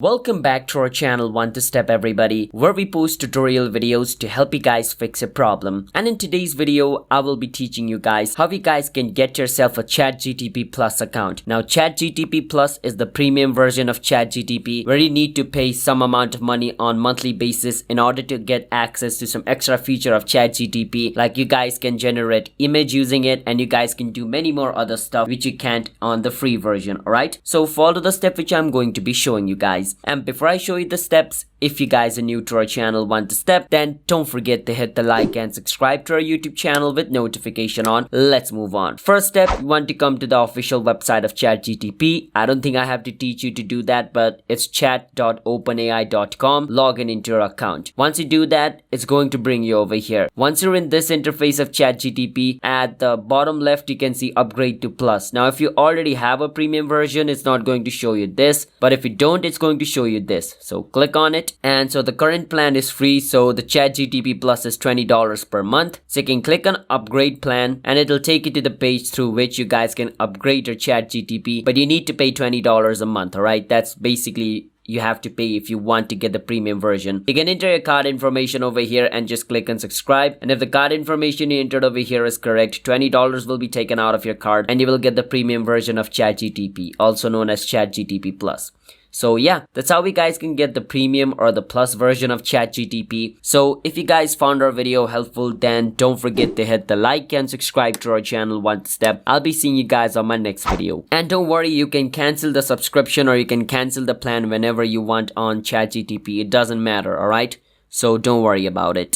Welcome back to our channel One to Step everybody, where we post tutorial videos to help you guys fix a problem. And in today's video, I will be teaching you guys how you guys can get yourself a ChatGPT Plus account. Now ChatGPT Plus is the premium version of ChatGPT where you need to pay some amount of money on monthly basis in order to get access to some extra feature of ChatGPT, like you guys can generate image using it and you guys can do many more other stuff which you can't on the free version. Alright, so follow the step which I'm going to be showing you guys. And before I show you the steps, if you guys are new to our channel One to Step, then don't forget to hit the like and subscribe to our YouTube channel with notification on. Let's move on. First step, you want to come to the official website of ChatGPT. I don't think I have to teach you to do that, but it's chat.openai.com. Log in into your account. Once you do that, it's going to bring you over here. Once you're in this interface of ChatGPT, at the bottom left you can see upgrade to Plus. Now if you already have a premium version, it's not going to show you this, but if you don't, it's going to show you this. So click on it. And so the current plan is free, so the ChatGPT Plus is $20 per month. So you can click on upgrade plan and it'll take you to the page through which you guys can upgrade your ChatGPT, but you need to pay $20 a month. Alright, that's basically you have to pay if you want to get the premium version. You can enter your card information over here and just click on subscribe, and if the card information you entered over here is correct, $20 will be taken out of your card and you will get the premium version of ChatGPT, also known as ChatGPT Plus. So yeah, that's how we guys can get the premium or the plus version of ChatGPT. So if you guys found our video helpful, then don't forget to hit the like and subscribe to our channel One Step. I'll be seeing you guys on my next video. And don't worry, you can cancel the subscription or you can cancel the plan whenever you want on ChatGPT. It doesn't matter, alright? So don't worry about it.